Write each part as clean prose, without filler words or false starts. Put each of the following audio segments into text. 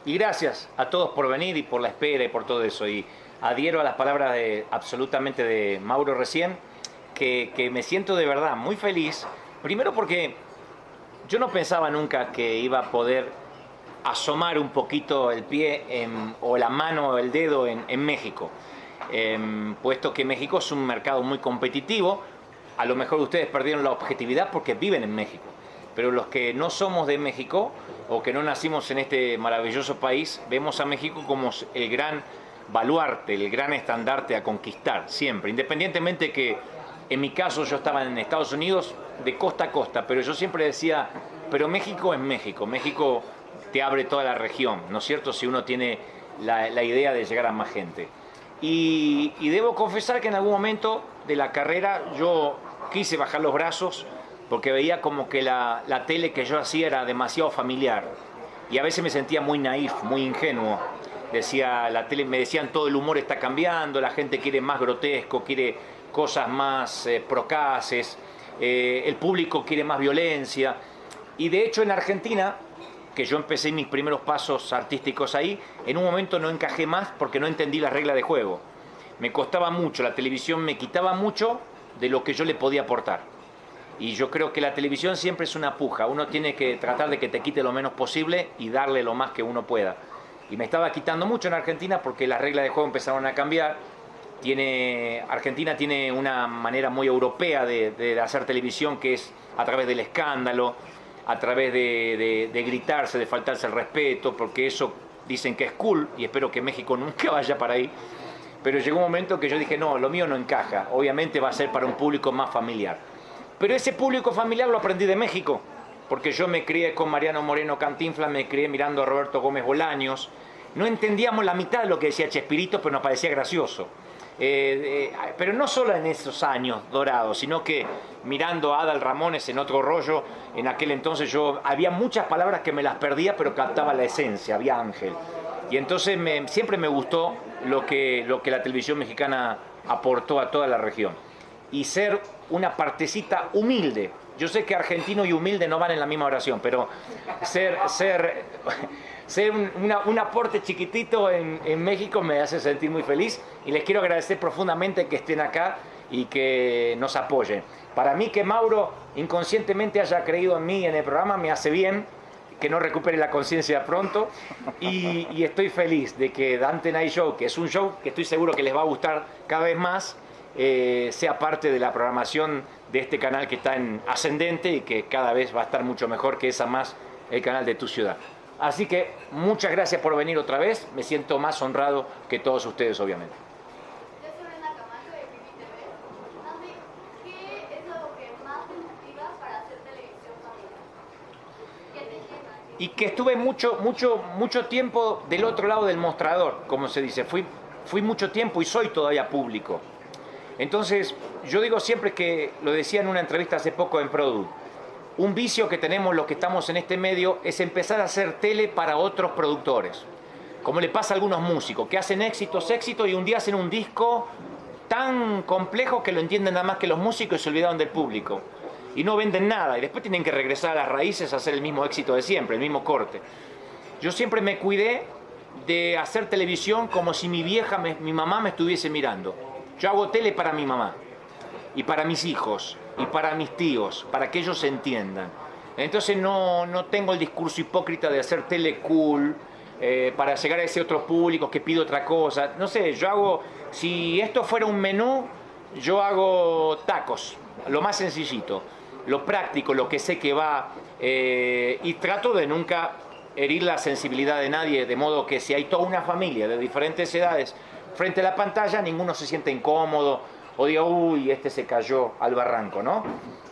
Y gracias a todos por venir y por la espera y por todo eso. Y adhiero a las palabras absolutamente de Mauro recién, que me siento de verdad muy feliz. Primero porque yo no pensaba nunca que iba a poder asomar un poquito el pie o la mano o el dedo en México. Puesto que México es un mercado muy competitivo. A lo mejor ustedes perdieron la objetividad porque viven en México. Pero los que no somos de México o que no nacimos en este maravilloso país, vemos a México como el gran baluarte, el gran estandarte a conquistar siempre. Independientemente que en mi caso yo estaba en Estados Unidos de costa a costa, pero yo siempre decía, pero México es México. México te abre toda la región, ¿no es cierto? Si uno tiene la idea de llegar a más gente. Y debo confesar que en algún momento de la carrera yo quise bajar los brazos porque veía como que la tele que yo hacía era demasiado familiar y a veces me sentía muy naif, muy ingenuo. Decía, la tele, me decían todo el humor está cambiando, la gente quiere más grotesco, quiere cosas más procaces, el público quiere más violencia. Y de hecho en Argentina, que yo empecé mis primeros pasos artísticos ahí, en un momento no encajé más porque no entendí las reglas de juego. Me costaba mucho, la televisión me quitaba mucho de lo que yo le podía aportar. Y yo creo que la televisión siempre es una puja, uno tiene que tratar de que te quite lo menos posible y darle lo más que uno pueda. Y me estaba quitando mucho en Argentina porque las reglas de juego empezaron a cambiar. Argentina tiene una manera muy europea de hacer televisión, que es a través del escándalo, a través de gritarse, de faltarse el respeto, porque eso dicen que es cool y espero que México nunca vaya para ahí. Pero llegó un momento que yo dije, no, lo mío no encaja, obviamente va a ser para un público más familiar. Pero ese público familiar lo aprendí de México, porque yo me crié con Mariano Moreno Cantinflas, me crié mirando a Roberto Gómez Bolaños. No entendíamos la mitad de lo que decía Chespirito, pero nos parecía gracioso. Pero no solo en esos años dorados, sino que mirando a Adal Ramones en otro rollo, en aquel entonces había muchas palabras que me las perdía, pero captaba la esencia, había ángel. Y entonces siempre me gustó lo que la televisión mexicana aportó a toda la región. Y ser una partecita humilde. Yo sé que argentino y humilde no van en la misma oración, pero ser un aporte chiquitito en México me hace sentir muy feliz y les quiero agradecer profundamente que estén acá y que nos apoyen. Para mí que Mauro inconscientemente haya creído en mí y en el programa me hace bien, que no recupere la conciencia pronto y estoy feliz de que Dante Night Show, que es un show que estoy seguro que les va a gustar cada vez más, sea parte de la programación de este canal que está en ascendente y que cada vez va a estar mucho mejor que esa más el canal de tu ciudad. Así que muchas gracias por venir otra vez, me siento más honrado que todos ustedes obviamente. Yo soy Brenda Camacho de Pipi TV. Andy, ¿qué es lo que más te motiva para hacer televisión familiar? ¿Qué te llena? Y que estuve mucho tiempo del otro lado del mostrador, como se dice, fui mucho tiempo y soy todavía público. Entonces, yo digo siempre que, lo decía en una entrevista hace poco en Product, un vicio que tenemos los que estamos en este medio es empezar a hacer tele para otros productores. Como le pasa a algunos músicos, que hacen éxitos y un día hacen un disco tan complejo que lo entienden nada más que los músicos y se olvidaron del público. Y no venden nada, y después tienen que regresar a las raíces a hacer el mismo éxito de siempre, el mismo corte. Yo siempre me cuidé de hacer televisión como si mi mamá me estuviese mirando. Yo hago tele para mi mamá, y para mis hijos, y para mis tíos, para que ellos entiendan. Entonces no tengo el discurso hipócrita de hacer tele cool, para llegar a ese otro público que pide otra cosa. No sé, si esto fuera un menú, yo hago tacos, lo más sencillito, lo práctico, lo que sé que va, y trato de nunca herir la sensibilidad de nadie, de modo que si hay toda una familia de diferentes edades frente a la pantalla, ninguno se siente incómodo o diga, uy, este se cayó al barranco, ¿no?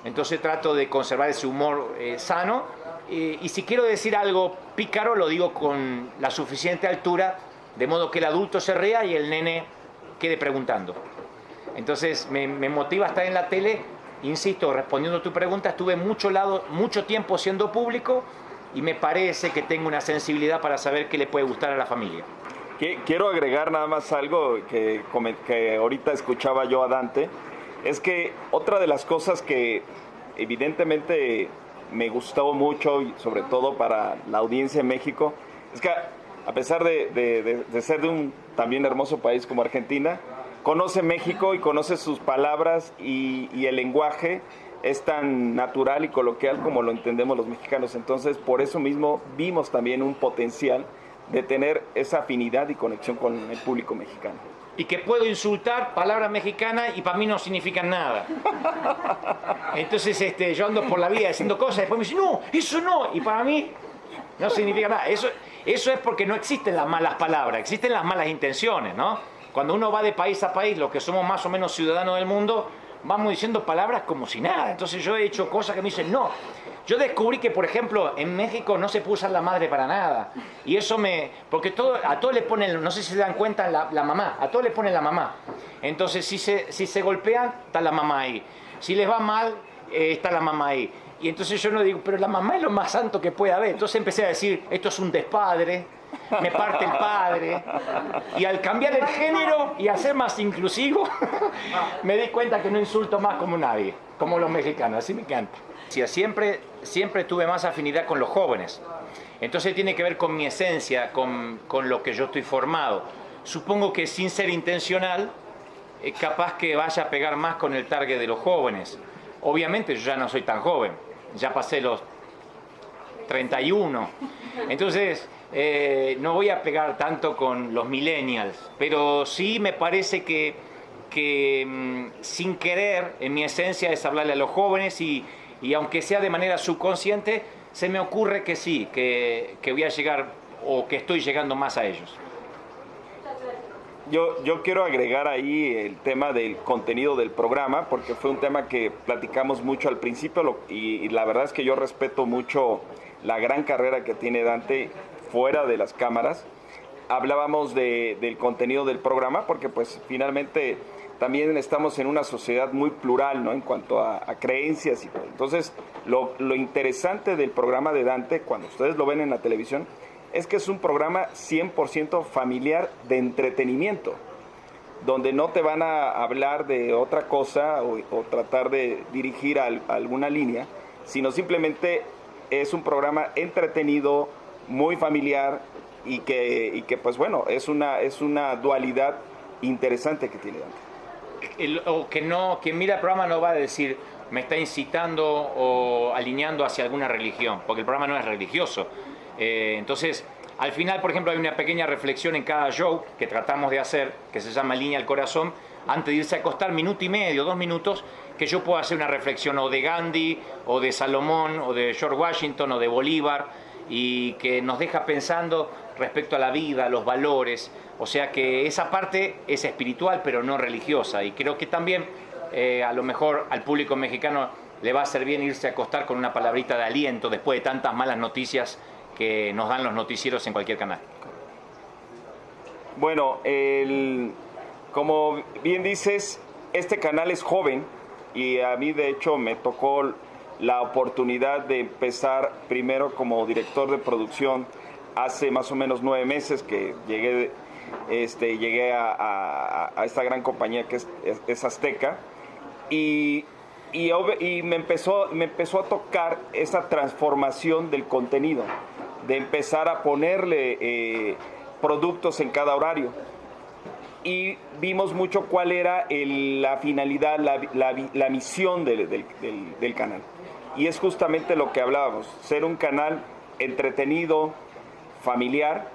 Entonces trato de conservar ese humor sano, y si quiero decir algo pícaro, lo digo con la suficiente altura, de modo que el adulto se ría y el nene quede preguntando. Entonces me motiva estar en la tele, insisto, respondiendo a tu pregunta, estuve mucho tiempo siendo público y me parece que tengo una sensibilidad para saber qué le puede gustar a la familia. Quiero agregar nada más algo que ahorita escuchaba yo a Dante, es que otra de las cosas que evidentemente me gustó mucho, y sobre todo para la audiencia en México, es que a pesar de ser de un también hermoso país como Argentina, conoce México y conoce sus palabras y el lenguaje es tan natural y coloquial como lo entendemos los mexicanos. Entonces, por eso mismo vimos también un potencial de tener esa afinidad y conexión con el público mexicano. Y que puedo insultar palabras mexicanas y para mí no significan nada. Entonces yo ando por la vida diciendo cosas y después me dicen, no, eso no, y para mí no significa nada. Eso es porque no existen las malas palabras, existen las malas intenciones, ¿no? Cuando uno va de país a país, los que somos más o menos ciudadanos del mundo, vamos diciendo palabras como si nada. Entonces yo he hecho cosas que me dicen, no. Yo descubrí que, por ejemplo, en México no se puede usar la madre para nada. Y eso porque a todos le ponen, no sé si se dan cuenta, la mamá. A todos le ponen la mamá. Entonces, si se golpean, está la mamá ahí. Si les va mal, está la mamá ahí. Y entonces yo no digo, pero la mamá es lo más santo que puede haber. Entonces empecé a decir, esto es un despadre, me parte el padre. Y al cambiar el género y a ser más inclusivo, me di cuenta que no insulto más como nadie, como los mexicanos. Así me encanta. Siempre tuve más afinidad con los jóvenes. Entonces tiene que ver con mi esencia, con lo que yo estoy formado. Supongo que sin ser intencional, capaz que vaya a pegar más con el target de los jóvenes. Obviamente yo ya no soy tan joven, ya pasé los 31. Entonces no voy a pegar tanto con los millennials, pero sí me parece que sin querer, en mi esencia es hablarle a los jóvenes y aunque sea de manera subconsciente, se me ocurre que sí, que voy a llegar o que estoy llegando más a ellos. Yo quiero agregar ahí el tema del contenido del programa, porque fue un tema que platicamos mucho al principio y la verdad es que yo respeto mucho la gran carrera que tiene Dante fuera de las cámaras. Hablábamos del contenido del programa porque pues finalmente también estamos en una sociedad muy plural, ¿no? En cuanto a creencias y todo. Entonces, lo interesante del programa de Dante, cuando ustedes lo ven en la televisión, es que es un programa 100% familiar de entretenimiento, donde no te van a hablar de otra cosa o tratar de dirigir a alguna línea, sino simplemente es un programa entretenido, muy familiar y que pues bueno, es una dualidad interesante que tiene Dante. Quien mira el programa no va a decir me está incitando o alineando hacia alguna religión, porque el programa no es religioso. Entonces, al final, por ejemplo, hay una pequeña reflexión en cada show que tratamos de hacer, que se llama Línea al Corazón, antes de irse a acostar, minuto y medio, 2 minutos, que yo pueda hacer una reflexión o de Gandhi, o de Salomón, o de George Washington, o de Bolívar, y que nos deja pensando respecto a la vida, a los valores. O sea que esa parte es espiritual, pero no religiosa. Y creo que también, a lo mejor al público mexicano le va a hacer bien irse a acostar con una palabrita de aliento después de tantas malas noticias que nos dan los noticieros en cualquier canal. Bueno, como bien dices, este canal es joven y a mí de hecho me tocó la oportunidad de empezar primero como director de producción hace más o menos 9 meses que llegué a esta gran compañía que es Azteca y me empezó a tocar esa transformación del contenido, de empezar a ponerle productos en cada horario. Y vimos mucho cuál era la finalidad, la misión del canal. Y es justamente lo que hablábamos, ser un canal entretenido, familiar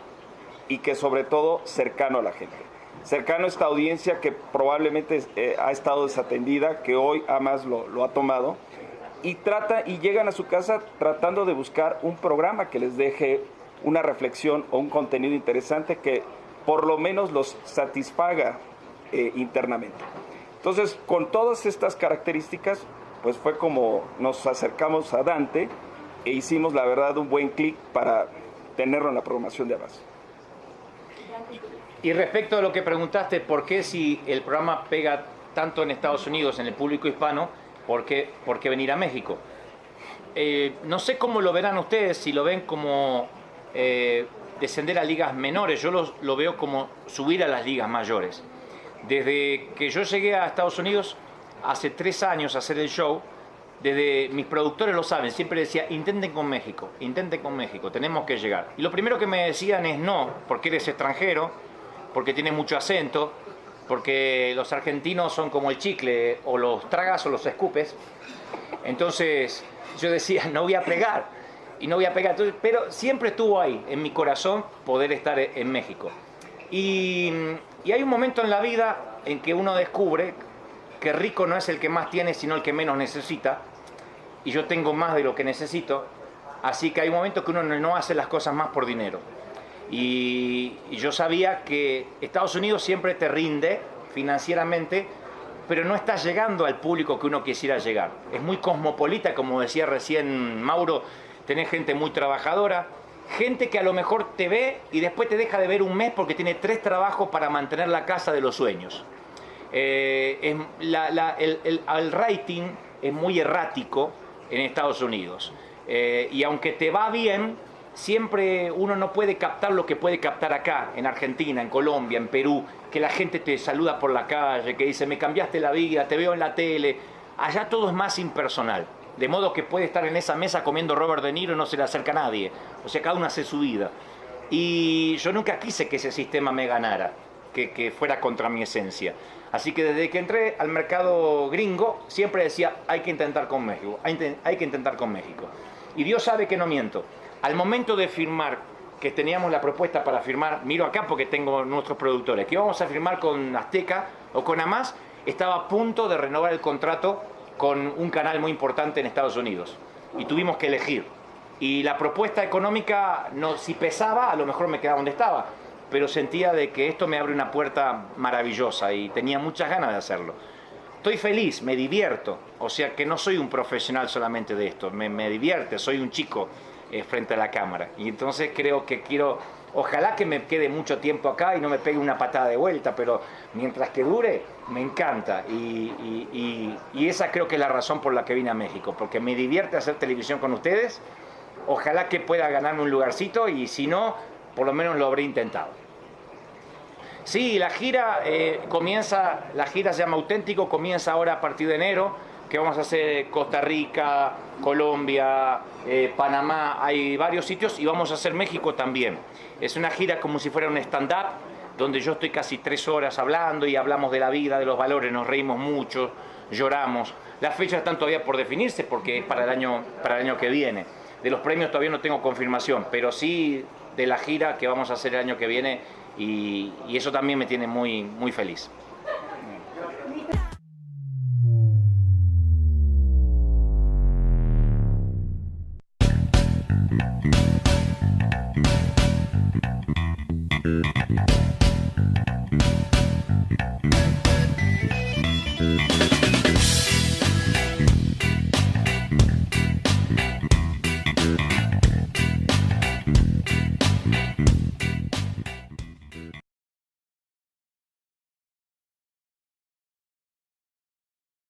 y que sobre todo cercano a la gente. Cercano a esta audiencia que probablemente ha estado desatendida, que hoy además lo ha tomado y llegan a su casa tratando de buscar un programa que les deje una reflexión o un contenido interesante que por lo menos los satisfaga internamente. Entonces, con todas estas características, pues fue como nos acercamos a Dante e hicimos, la verdad, un buen clic para tenerlo en la programación de Abas. Y respecto a lo que preguntaste, ¿por qué si el programa pega tanto en Estados Unidos, en el público hispano, por qué venir a México? No sé cómo lo verán ustedes, si lo ven como descender a ligas menores. Yo lo veo como subir a las ligas mayores. Desde que yo llegué a Estados Unidos, hace 3 años a hacer el show, desde mis productores lo saben, siempre decía, intenten con México, tenemos que llegar. Y lo primero que me decían es no, porque eres extranjero, porque tienes mucho acento, porque los argentinos son como el chicle, o los tragas o los escupes. Entonces yo decía, no voy a pegar, y no voy a pegar. Entonces, pero siempre estuvo ahí, en mi corazón, poder estar en México. Y hay un momento en la vida en que uno descubre que rico no es el que más tiene, sino el que menos necesita. Y yo tengo más de lo que necesito. Así que hay un momento que uno no hace las cosas más por dinero. Y yo sabía que Estados Unidos siempre te rinde financieramente, pero no estás llegando al público que uno quisiera llegar. Es muy cosmopolita, como decía recién Mauro, tenés gente muy trabajadora, gente que a lo mejor te ve y después te deja de ver un mes porque tiene 3 trabajos para mantener la casa de los sueños. El rating es muy errático en Estados Unidos. Y aunque te va bien, siempre uno no puede captar lo que puede captar acá, en Argentina, en Colombia, en Perú, que la gente te saluda por la calle, que dice, me cambiaste la vida, te veo en la tele. Allá todo es más impersonal. De modo que puede estar en esa mesa comiendo Robert De Niro y no se le acerca a nadie. O sea, cada uno hace su vida. Y yo nunca quise que ese sistema me ganara, que fuera contra mi esencia. Así que desde que entré al mercado gringo, siempre decía, hay que intentar con México, hay que intentar con México. Y Dios sabe que no miento. Al momento de firmar, que teníamos la propuesta para firmar, miro acá porque tengo nuestros productores, que íbamos a firmar con Azteca o con AMAS, estaba a punto de renovar el contrato con un canal muy importante en Estados Unidos. Y tuvimos que elegir. Y la propuesta económica, no, si pesaba, a lo mejor me quedaba donde estaba. Pero sentía de que esto me abre una puerta maravillosa y tenía muchas ganas de hacerlo. Estoy feliz, me divierto, o sea que no soy un profesional solamente de esto, me divierte, soy un chico frente a la cámara. Y entonces creo que ojalá que me quede mucho tiempo acá y no me pegue una patada de vuelta, pero mientras que dure, me encanta. Y esa creo que es la razón por la que vine a México, porque me divierte hacer televisión con ustedes. Ojalá que pueda ganarme un lugarcito y si no, por lo menos lo habré intentado. Sí, la gira la gira se llama Auténtico, comienza ahora a partir de enero, que vamos a hacer Costa Rica, Colombia, Panamá, hay varios sitios y vamos a hacer México también. Es una gira como si fuera un stand-up, donde yo estoy casi 3 horas hablando y hablamos de la vida, de los valores, nos reímos mucho, lloramos. Las fechas están todavía por definirse porque es para el año que viene. De los premios todavía no tengo confirmación, pero sí de la gira que vamos a hacer el año que viene y eso también me tiene muy, muy feliz.